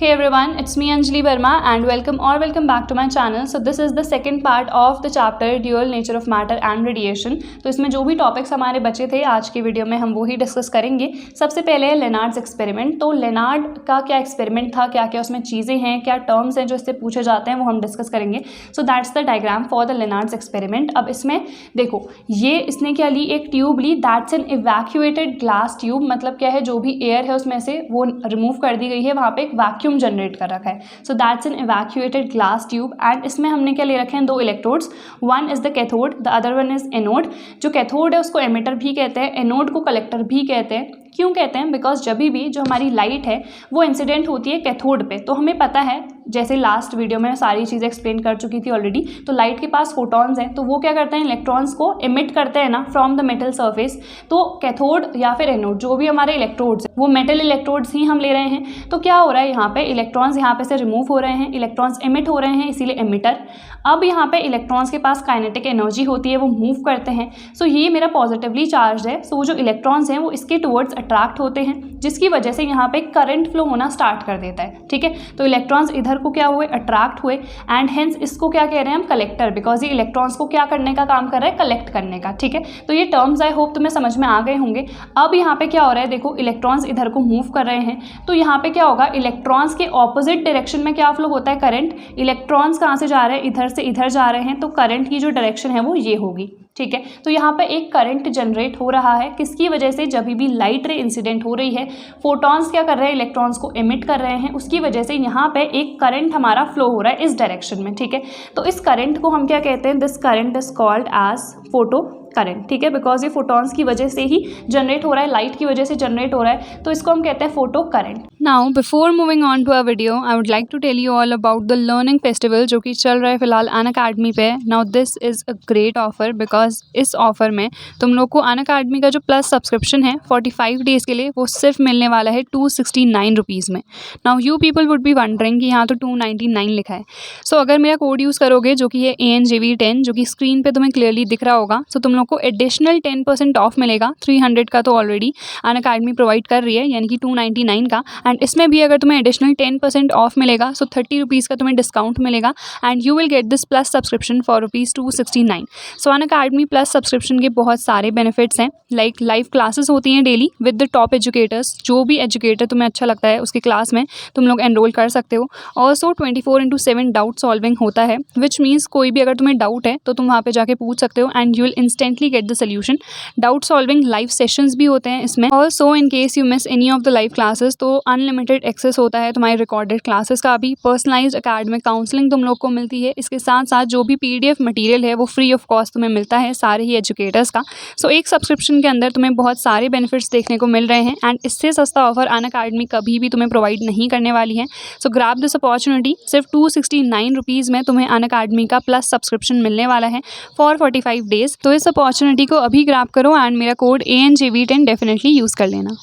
Hey everyone, it's me Anjali Verma and welcome back to my channel. So this is the second part of the chapter Dual Nature of Matter and Radiation. तो इसमें जो भी topics हमारे बचे थे आज की video में हम वो ही डिस्कस करेंगे। सबसे पहले है लेनार्ड्स एक्सपेरिमेंट। तो लेनार्ड का क्या एक्सपेरिमेंट था, क्या क्या उसमें चीज़ें हैं, क्या टर्म्स हैं जो इससे पूछे जाते हैं, वो हम डिस्कस करेंगे। So that's the diagram for the Lenard's experiment. अब इसमें देखो ये इसने क्या ली, एक ट्यूब ली, that's an evacuated glass tube. मतलब क्या है, जो भी एयर है उसमें से वो रिमूव कर दी गई है, वहाँ पे एक वैक्यूम जनरेट कर रखा है। So that's an evacuated glass tube and इसमें हमने क्या ले रखे हैं, दो electrodes. One is the cathode, the other one is anode. जो कैथोड है उसको एमिटर भी कहते हैं, एनोड को कलेक्टर भी कहते हैं। क्यों कहते हैं? बिकॉज जब भी जो हमारी लाइट है वो इंसिडेंट होती है कैथोड पे, तो हमें पता है, जैसे लास्ट वीडियो में सारी चीज़ें एक्सप्लेन कर चुकी थी ऑलरेडी। तो लाइट के पास फोटॉन्स हैं, तो वो क्या करते हैं, इलेक्ट्रॉन्स को एमिट करते हैं ना फ्रॉम द मेटल सरफेस। तो कैथोड या फिर एनोड जो भी हमारे इलेक्ट्रोड्स हैं वो मेटल इलेक्ट्रोड्स ही हम ले रहे हैं। तो क्या हो रहा है, यहाँ पे इलेक्ट्रॉन्स यहाँ पे से रिमूव हो रहे हैं, इलेक्ट्रॉन्स एमिट हो रहे हैं, इसीलिए एमिटर। अब यहाँ पे इलेक्ट्रॉन्स के पास काइनेटिक एनर्जी होती है, वो मूव करते हैं। सो ये मेरा पॉजिटिवली चार्ज है। सो वो जो इलेक्ट्रॉन्स हैं वो इसके टुवर्ड्स अट्रैक्ट होते हैं, जिसकी वजह से यहाँ पे करंट फ्लो होना स्टार्ट कर देता है। ठीक है, तो इलेक्ट्रॉन्स इधर को क्या हुए, अट्रैक्ट हुए एंड हेंस इसको क्या कह रहे हैं हम, कलेक्टर। बिकॉज ये इलेक्ट्रॉन्स को क्या करने का काम कर रहा है, कलेक्ट करने का। ठीक है, तो ये टर्म्स आई होप तुम्हें समझ में आ गए होंगे। अब यहाँ पे क्या हो रहा है, देखो इलेक्ट्रॉन्स इधर को मूव कर रहे हैं, तो यहाँ पे क्या होगा, इलेक्ट्रॉन्स के ऑपोजिट डायरेक्शन में क्या फ्लो होता है, करंट। इलेक्ट्रॉन्स कहाँ से जा रहे हैं, इधर से इधर जा रहे हैं, तो करंट की जो डायरेक्शन है वो ये होगी। ठीक है, तो यहाँ पे एक करंट जनरेट हो रहा है, किसकी वजह से, जब भी लाइट रे इंसिडेंट हो रही है, फोटॉन्स क्या कर रहे हैं, इलेक्ट्रॉन्स को एमिट कर रहे हैं, उसकी वजह से यहाँ पे एक करंट हमारा फ्लो हो रहा है इस डायरेक्शन में। ठीक है, तो इस करंट को हम क्या कहते हैं, this current is called as photo current. ठीक है, बिकॉज ये फोटॉन्स की वजह से ही जनरेट हो रहा है, लाइट की वजह से जनरेट हो रहा है, तो इसको हम कहते हैं photo current. Now before moving on to a video, I would like to tell you all about the learning festival जो कि चल रहा है फिलहाल अनअकैडमी पे। Now this is a great offer, because इस ऑफर में तुम लोग को अनअकैडमी का जो प्लस सब्सक्रिप्शन है 45 डेज़ के लिए, वो सिर्फ मिलने वाला है 269 रुपीज़ में। Now you people would be wondering कि यहाँ तो 299 लिखा है। सो अगर मेरा कोड यूज़ करोगे जो कि है ANJV10, जो कि स्क्रीन पर तुम्हें क्लियरली दिख रहा होगा, तो तुम को एडिशनल 10% ऑफ मिलेगा। 300 का तो ऑलरेडी अनअकैडमी प्रोवाइड कर रही है, यानी कि 299 का। एंड इसमें भी अगर तुम्हें एडिशनल 10% ऑफ मिलेगा, सो 30 रुपीज़ का तुम्हें डिस्काउंट मिलेगा and you will get this plus subscription for ₹269। So Unacademy plus subscription के बहुत सारे बेनिफिट्स हैं, लाइक लाइव क्लासेस होती हैं daily with the top educators. जो भी एजुकेटर तुम्हें अच्छा लगता है उसकी क्लास में तुम लोग एनरोल कर सकते हो। ऑल्सो 24/7 डाउट सॉल्विंग होता है, विच मीन्स कोई भी अगर तुम्हें डाउट है तो तुम वहाँ पे जाके पूछ सकते हो and you will instantly get the solution. Doubt solving live sessions भी होते हैं इसमें। Also in case you miss any of the live classes, तो अनलिमिटेड एक्सेस होता है तुम्हारी रिकॉर्डेड क्लासेस का भी। पर्सनलाइज्ड एकेडमिक काउंसलिंग तुम लोग को मिलती है। इसके साथ साथ जो भी PDF मटेरियल है वो फ्री ऑफ कॉस्ट तुम्हें मिलता है सारे ही एजुकेटर्स का। सो एक सब्सक्रिप्शन के अंदर तुम्हें बहुत सारे बेनिफिट्स देखने को मिल रहे हैं एंड इससे सस्ता ऑफर अनअकैडमी कभी भी तुम्हें प्रोवाइड नहीं करने वाली है। सो ग्रैब दिस अपॉर्चुनिटी। सिर्फ 269 रुपीज़ में तुम्हें अनअकैडमी का प्लस सब्सक्रिप्शन मिलने वाला है फॉर 45 डेज। तो इस अपॉर्चुनिटी को अभी ग्रैब करो एंड मेरा कोड ANJV10 डेफिनेटली यूज़ कर लेना।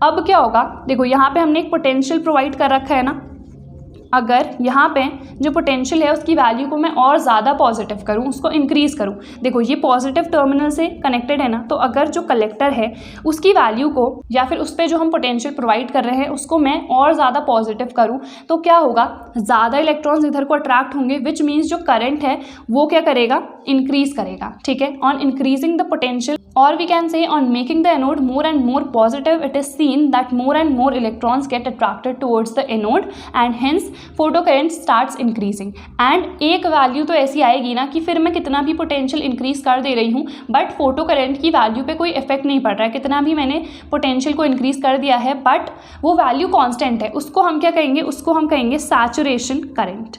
अब क्या होगा, देखो यहाँ पे हमने एक पोटेंशियल प्रोवाइड कर रखा है ना। अगर यहाँ पे जो पोटेंशियल है उसकी वैल्यू को मैं और ज़्यादा पॉजिटिव करूँ, उसको इंक्रीज़ करूँ, देखो ये पॉजिटिव टर्मिनल से कनेक्टेड है ना, तो अगर जो कलेक्टर है उसकी वैल्यू को या फिर उस पर जो हम पोटेंशियल प्रोवाइड कर रहे हैं उसको मैं और ज़्यादा पॉजिटिव करूँ, तो क्या होगा, ज़्यादा इलेक्ट्रॉन्स इधर को अट्रैक्ट होंगे, विच मीन्स जो करंट है वो क्या करेगा, इंक्रीज़ करेगा। ठीक है, ऑन इंक्रीजिंग द पोटेंशियल और we can say on making the anode more and more positive, it is seen that more and more electrons get attracted towards the anode and hence photo current starts increasing. And एक value तो ऐसी आएगी ना कि फिर मैं कितना भी पोटेंशियल इंक्रीज कर दे रही हूँ बट फोटो करंट की वैल्यू पे कोई इफेक्ट नहीं पड़ रहा है, कितना भी मैंने पोटेंशियल को इंक्रीज कर दिया है बट वो वैल्यू कांस्टेंट है। उसको हम क्या कहेंगे, उसको हम कहेंगे सैचुरेशन करंट।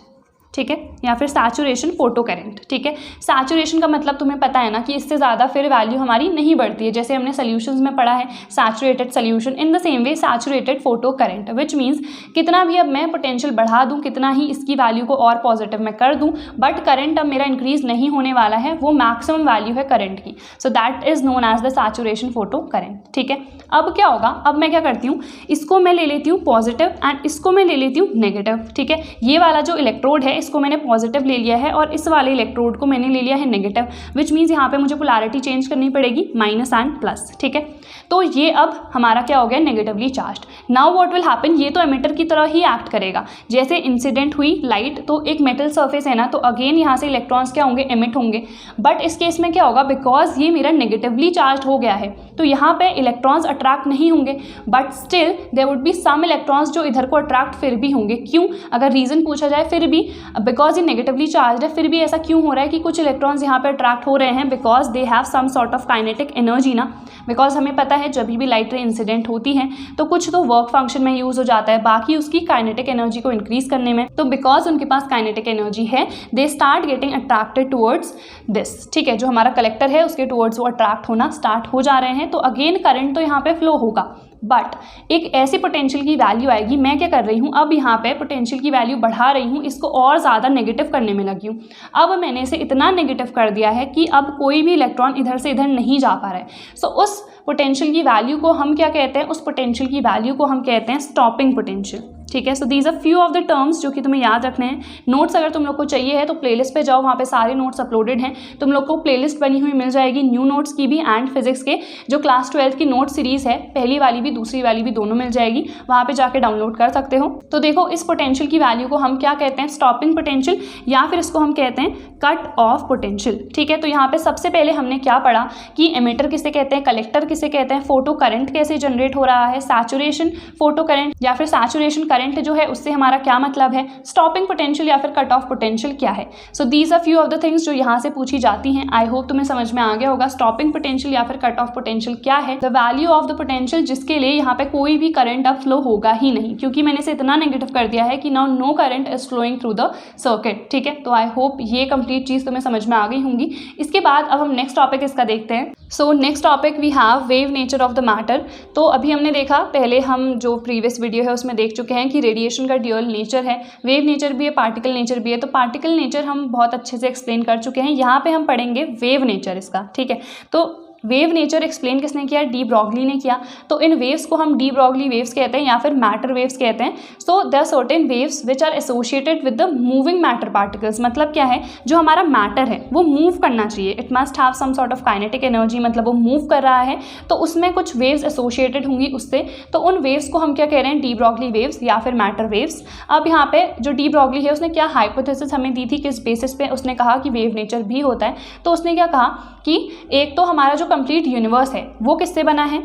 ठीक है, या फिर सैचुरेशन फोटो करंट। ठीक है, सैचुरेशन का मतलब तुम्हें पता है ना कि इससे ज़्यादा फिर वैल्यू हमारी नहीं बढ़ती है, जैसे हमने सॉल्यूशंस में पढ़ा है saturated solution. In the same way saturated photo current, which means कितना भी अब मैं पोटेंशियल बढ़ा दूं, कितना ही इसकी वैल्यू को और पॉजिटिव मैं कर दूं, बट करंट अब मेरा इंक्रीज नहीं होने वाला है, वो मैक्सिमम वैल्यू है करंट की। So that is known as the saturation photo current. ठीक है, अब क्या होगा, अब मैं क्या करती हूँ, इसको मैं ले लेती हूँ पॉजिटिव एंड इसको मैं ले लेती हूँ नेगेटिव। ठीक है, ये वाला जो इलेक्ट्रोड है इसको मैंने पॉजिटिव ले लिया है और इस वाले इलेक्ट्रोड को मैंने ले लिया है नेगेटिव, विच मीन्स यहाँ पे मुझे पोलैरिटी चेंज करनी पड़ेगी, माइनस एंड प्लस। ठीक है, तो ये अब हमारा क्या हो गया, negatively charged. Now what will happen, ये तो एमिटर की तरह ही एक्ट करेगा। जैसे इंसिडेंट हुई लाइट, तो एक मेटल सर्फेस है ना, तो अगेन यहाँ से इलेक्ट्रॉन्स क्या होंगे, एमिट होंगे। बट इस केस में क्या होगा, बिकॉज ये मेरा नेगेटिवली चार्ज हो गया है, तो यहाँ पे इलेक्ट्रॉन्स अट्रैक्ट नहीं होंगे, but still there would be some electrons जो इधर को अट्रैक्ट फिर भी होंगे। क्यों, अगर रीजन पूछा जाए, फिर भी बिकॉज ये नेगेटिवली चार्ज है, फिर भी ऐसा क्यों हो रहा है कि कुछ इलेक्ट्रॉन्स यहाँ पे अट्रैक्ट हो रहे हैं, because they have some sort of kinetic energy ना। बिकॉज हमें पता है जब भी लाइट रे इंसिडेंट होती है तो कुछ तो वर्क फंक्शन में यूज हो जाता है, बाकी उसकी काइनेटिक एनर्जी को इंक्रीज करने में। तो बिकॉज उनके पास काइनेटिक एनर्जी है, they start getting attracted towards this, ठीक है, जो हमारा कलेक्टर है उसके टुवर्ड्स वो अट्रैक्ट होना स्टार्ट हो जा रहे हैं। तो अगेन करंट तो यहाँ पे फ्लो होगा, बट एक ऐसी पोटेंशियल की वैल्यू आएगी, मैं क्या कर रही हूँ, अब यहाँ पे पोटेंशियल की वैल्यू बढ़ा रही हूँ, इसको और ज़्यादा नेगेटिव करने में लगी हूँ। अब मैंने इसे इतना नेगेटिव कर दिया है कि अब कोई भी इलेक्ट्रॉन इधर से इधर नहीं जा पा रहा है। सो उस पोटेंशियल की वैल्यू को हम क्या कहते हैं, उस पोटेंशियल की वैल्यू को हम कहते हैं स्टॉपिंग पोटेंशियल, ठीक है। So these are few of the terms जो कि तुम्हें याद रखने हैं। नोट्स अगर तुम लोग को चाहिए है तो प्लेलिस्ट पे जाओ, वहाँ पे सारे नोट्स अपलोडेड हैं, तुम लोग को प्लेलिस्ट बनी हुई मिल जाएगी, न्यू नोट्स की भी एंड फिजिक्स के जो क्लास 12 की नोट सीरीज़ है, पहली वाली भी दूसरी वाली भी दोनों मिल जाएगी, वहाँ पे जाके डाउनलोड कर सकते हो। तो देखो इस पोटेंशियल की वैल्यू को हम क्या कहते हैं, स्टॉपिंग पोटेंशियल, या फिर इसको हम कहते हैं कट ऑफ पोटेंशियल, ठीक है। तो यहाँ पे सबसे पहले हमने क्या पढ़ा कि एमिटर किसे कहते हैं, कलेक्टर किसे कहते हैं, फोटो करंट कैसे जनरेट हो रहा है, सैचुरेशन फोटो करंट या फिर सैचुरेशन करंट जो है उससे हमारा क्या मतलब है, स्टॉपिंग पोटेंशियल या फिर कट ऑफ पोटेंशियल क्या है। So these are few of the things जो यहाँ से पूछी जाती हैं। आई होप तुम्हें समझ में आ गया होगा स्टॉपिंग पोटेंशियल या फिर कट ऑफ पोटेंशियल क्या है, the value of the potential जिसके लिए यहाँ पे कोई भी करंट अब फ्लो होगा ही नहीं, क्योंकि मैंने इसे इतना नेगेटिव कर दिया है कि now no current is flowing through the circuit, ठीक है। तो आई होप ये कंप्लीट चीज़ तुम्हें समझ में आ गई होंगी। इसके बाद अब हम नेक्स्ट टॉपिक इसका देखते हैं। So next topic we have wave nature of the matter. तो अभी हमने देखा, पहले हम जो प्रीवियस वीडियो है उसमें देख चुके हैं कि रेडिएशन का ड्यूअल नेचर है, वेव नेचर भी है, पार्टिकल नेचर भी है। तो पार्टिकल नेचर हम बहुत अच्छे से एक्सप्लेन कर चुके हैं, यहाँ पे हम पढ़ेंगे वेव नेचर इसका, ठीक है। तो वेव नेचर एक्सप्लेन किसने किया, डी ब्रॉगली ने किया। तो इन वेव्स को हम डी ब्रॉगली वेव्स कहते हैं या फिर मैटर वेव्स कहते हैं। So there certain waves which are associated with the moving matter particles. मतलब क्या है, जो हमारा मैटर है वो मूव करना चाहिए, it must have some sort of kinetic energy, मतलब वो मूव कर रहा है, तो उसमें कुछ वेव्स एसोसिएटेड होंगी उससे। तो उन वेव्स को हम क्या कह रहे हैं, डी ब्रॉगली वेव्स या फिर मैटर वेव्स। अब यहाँ पे जो डी ब्रॉगली है उसने क्या हाइपोथेसिस हमें दी थी, किस बेसिस पे उसने कहा कि वेव नेचर भी होता है। तो उसने क्या कहा कि एक तो हमारा जो कंप्लीट यूनिवर्स है वो किससे बना है,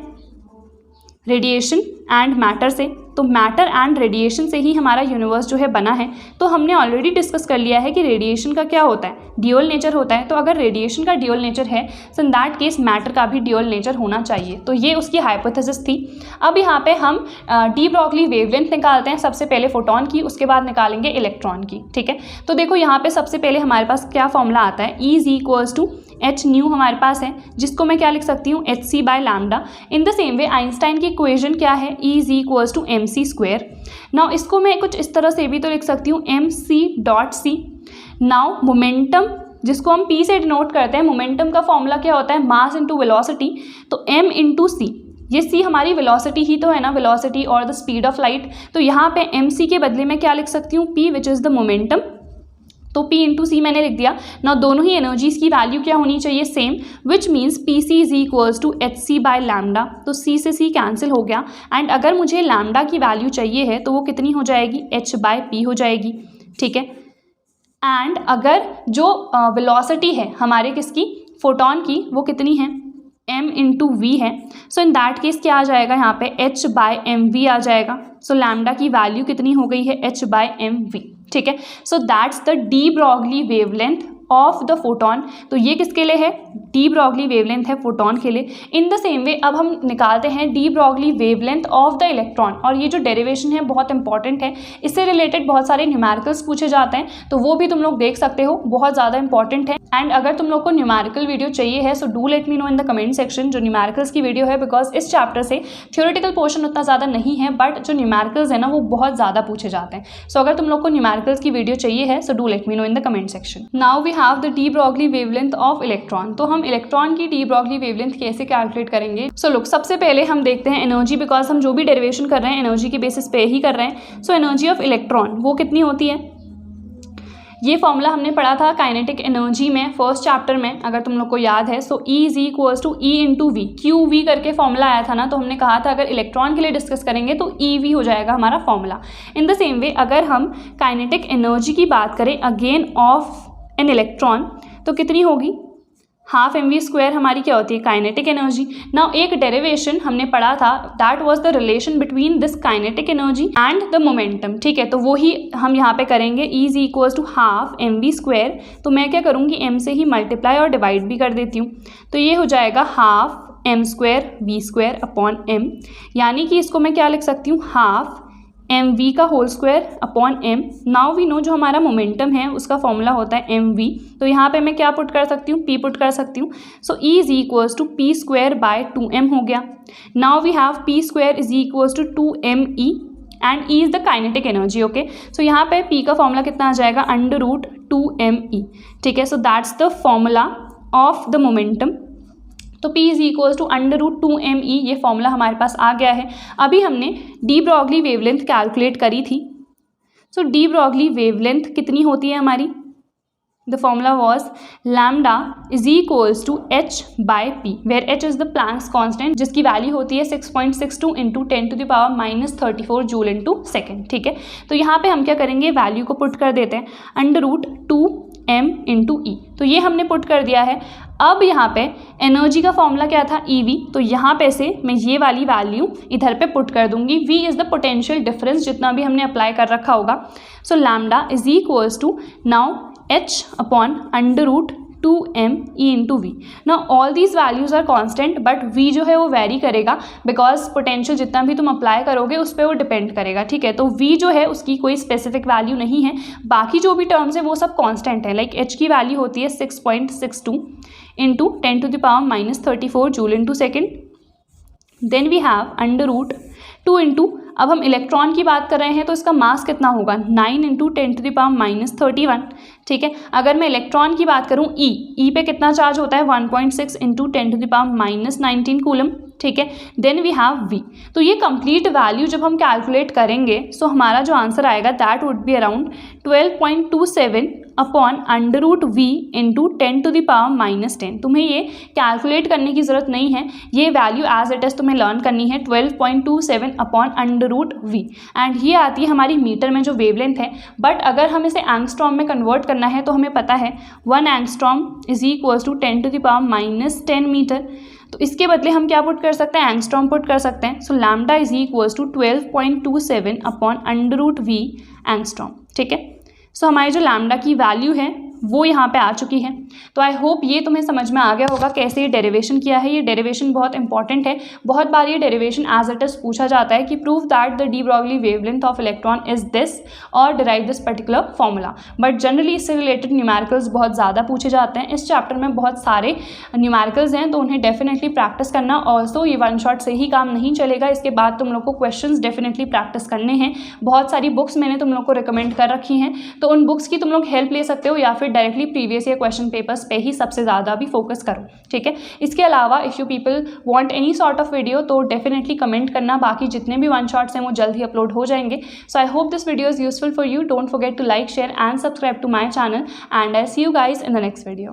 रेडिएशन एंड मैटर से। तो मैटर एंड रेडिएशन से ही हमारा यूनिवर्स जो है बना है। तो हमने ऑलरेडी डिस्कस कर लिया है कि रेडिएशन का क्या होता है, ड्यूअल नेचर होता है। तो अगर रेडिएशन का ड्यूअल नेचर है सो इन दैट केस मैटर का भी ड्यूअल नेचर होना चाहिए। तो ये उसकी हाइपोथेसिस थी। अब यहाँ पे हम डी ब्रॉगली वेवलेंथ निकालते हैं, सबसे पहले फोटोन की, उसके बाद निकालेंगे इलेक्ट्रॉन की, ठीक है। तो देखो यहाँ पे सबसे पहले हमारे पास क्या फॉर्मूला आता है, E is equals to h nu हमारे पास है, जिसको मैं क्या लिख सकती हूँ, h c by lambda. In the same way Einstein की इक्वेशन क्या है, E is equals to m c square. Now इसको मैं कुछ इस तरह से भी तो लिख सकती हूँ, m c dot c. Now momentum जिसको हम P से डिनोट करते हैं, मोमेंटम का फॉर्मूला क्या होता है, मास इंटू वेलोसिटी। तो m इंटू सी, ये c हमारी वेलोसिटी ही तो है ना, वेलोसिटी और द स्पीड ऑफ लाइट। तो यहाँ पे mc के बदले में क्या लिख सकती हूँ, p which is the momentum. तो P इंटू सी मैंने लिख दिया। ना दोनों ही एनर्जीज की वैल्यू क्या होनी चाहिए, same, which means p c is equals to h c by lambda. तो C से C कैंसिल हो गया। एंड अगर मुझे लैम्डा की वैल्यू चाहिए है तो वो कितनी हो जाएगी, H बाय P हो जाएगी, ठीक है। एंड अगर जो वेलोसिटी है हमारे किसकी, फोटोन की, वो कितनी है, m इंटू वी है। सो इन दैट केस क्या आ जाएगा यहाँ पे, h बाय एम वी आ जाएगा। सो लैम्डा की वैल्यू कितनी हो गई है, h बाय एम वी, ठीक है। So that's the de Broglie wavelength of the photon. तो ये किसके लिए है, डी ब्रॉगली वेवलेंथ है फोटोन के लिए। इन द सेम वे अब हम निकालते हैं D Broglie wavelength of the electron. और ये जो डेरिवेशन है बहुत इंपॉर्टेंट है, इससे रिलेटेड बहुत सारे न्यूमेरिकल्स पूछे जाते हैं, तो वो भी तुम लोग देख सकते हो, बहुत ज़्यादा इंपॉर्टेंट है। एंड अगर तुम लोग को न्यूमेरिकल वीडियो चाहिए है so do let me know in the comment section जो न्यूमेरिकल्स की वीडियो है, बिकॉज इस चैप्टर से थ्योरेटिकल पोर्शन उतना ज़्यादा नहीं है, बट जो न्यूमेरिकल्स है ना वो बहुत ज़्यादा पूछे जाते हैं। सो अगर तुम लोग को न्यूमेरिकल्स की वीडियो चाहिए है so do let me know in the comment section. Now we have the de Broglie wavelength of electron. तो हम इलेक्ट्रॉन की डी ब्रॉगली वेवलेंथ कैसे कैलकुलेट करेंगे। सो लुक, सबसे पहले हम देखते हैं एनर्जी, बिकॉज हम जो भी डेरिवेशन कर रहे हैं एनर्जी के बेसिस पे ही कर रहे हैं। सो एनर्जी ऑफ इलेक्ट्रॉन वो कितनी होती है, ये फॉर्मूला हमने पढ़ा था काइनेटिक एनर्जी में फर्स्ट चैप्टर में, अगर तुम लोग को याद है। So E is equals to E into V, q V करके फॉर्मूला आया था ना, तो हमने कहा था अगर इलेक्ट्रॉन के लिए डिस्कस करेंगे तो EV हो जाएगा हमारा फॉर्मूला। इन द सेम वे अगर हम काइनेटिक एनर्जी की बात करें अगेन ऑफ एन इलेक्ट्रॉन, तो कितनी होगी, हाफ mv² हमारी क्या होती है, काइनेटिक एनर्जी। नाउ एक डेरिवेशन हमने पढ़ा था, that was the relation between this kinetic energy and the momentum, ठीक है। तो वही हम यहाँ पे करेंगे, E is equals to half mv²। तो मैं क्या करूँगी, m से ही मल्टीप्लाई और डिवाइड भी कर देती हूँ, तो ये हो जाएगा half m² v² upon m, यानी कि इसको मैं क्या लिख सकती हूँ, हाफ mv का whole square upon m। Now we know जो हमारा मोमेंटम है उसका फॉर्मूला होता है mv, तो यहाँ पे मैं क्या पुट कर सकती हूँ, p पुट कर सकती हूँ। So E is equals to p² by 2m हो गया। Now we have p² is equals to 2me and E is the kinetic energy, okay. So यहाँ पे p का फॉर्मूला कितना आ जाएगा, √2me, ठीक है। So that's the formula of the momentum. तो P is equals to √2me, ये formula हमारे पास आ गया है। अभी हमने डी ब्रॉगली वेवलेंथ कैलकुलेट करी थी। सो डी ब्रॉगली वेवलेंथ कितनी होती है हमारी, the formula was lambda is equals to h by p, where h is the Planck's constant, जिसकी वैल्यू होती है 6.62 इंटू 10⁻⁻34 जूल इंटू सेकेंड, ठीक है। तो यहाँ पे हम क्या करेंगे, वैल्यू को पुट कर देते हैं, √2m इंटू ई, तो ये हमने पुट कर दिया है। अब यहाँ पे एनर्जी का फॉर्मूला क्या था, EV, तो यहाँ पे से मैं ये वाली वैल्यू इधर पे पुट कर दूंगी। V is the potential difference, जितना भी हमने अप्लाई कर रखा होगा। So lambda is equals to now h upon √2m E into V. Now all these values are constant, but V जो है वो वेरी करेगा, बिकॉज पोटेंशियल जितना भी तुम अप्लाई करोगे उस पर वो डिपेंड करेगा, ठीक है। तो V जो है उसकी कोई स्पेसिफिक वैल्यू नहीं है, बाकी जो भी टर्म्स है वो सब कॉन्स्टेंट है। लाइक h की वैल्यू होती है 6.62 into 10⁻⁻34 joule into second. Then we have √2 into, अब हम इलेक्ट्रॉन की बात कर रहे हैं तो इसका मास कितना होगा, 9 इंटू 10⁻⁻31, ठीक है। अगर मैं इलेक्ट्रॉन की बात करूं E पे कितना चार्ज होता है, 1.6 इंटू 10⁻⁻19 कूलम, ठीक है। Then we have V। तो ये कंप्लीट वैल्यू जब हम कैलकुलेट करेंगे सो हमारा जो आंसर आएगा that would be around 12.27 upon √V into 10⁻⁻10। तुम्हें ये कैलकुलेट करने की ज़रूरत नहीं है, ये वैल्यू एज इट इज़ तुम्हें लर्न करनी है, 12.27 अपॉन √V। एंड ये आती है हमारी मीटर में जो वेवलेंथ है, बट अगर हम इसे एंगस्ट्रॉम में कन्वर्ट करना है तो हमें पता है 1 angstrom is equals to 10⁻⁻10 metre. तो इसके बदले हम क्या पुट कर सकते हैं, एंगस्ट्रॉम पुट कर सकते हैं। So lambda is equals to 12.27 upon √V angstrom, ठीक है। सो हमारी जो लैम्डा की वैल्यू है वो यहाँ पे आ चुकी है। तो आई होप ये तुम्हें समझ में आ गया होगा कैसे ये डेरिवेशन किया है। ये डेरिवेशन बहुत इंपॉर्टेंट है, बहुत बार ये डेरिवेशन एज इट इज पूछा जाता है कि prove that the de Broglie wavelength of electron is this और derive this particular formula. But generally इससे रिलेटेड न्यूमेरिकल्स बहुत ज़्यादा पूछे जाते हैं। इस चैप्टर में बहुत सारे न्यूमेरिकल्स हैं, तो उन्हें डेफिनेटली प्रैक्टिस करना। ऑल्सो ये वन शॉट से ही काम नहीं चलेगा, इसके बाद तुम लोग को क्वेश्चंस डेफिनेटली प्रैक्टिस करने हैं। बहुत सारी बुक्स मैंने तुम लोग को रिकमेंड कर रखी हैं, तो उन बुक्स की तुम लोग हेल्प ले सकते हो, या फिर directly previous year question papers पे ही सबसे ज़्यादा भी फोकस करो, ठीक है। इसके अलावा if you people want any sort of video तो डेफिनेटली कमेंट करना, बाकी जितने भी वन शॉट्स हैं वो जल्द ही अपलोड हो जाएंगे। So I hope this video is useful for you. Don't forget to like, share and subscribe to my channel, and I see you guys in the next video.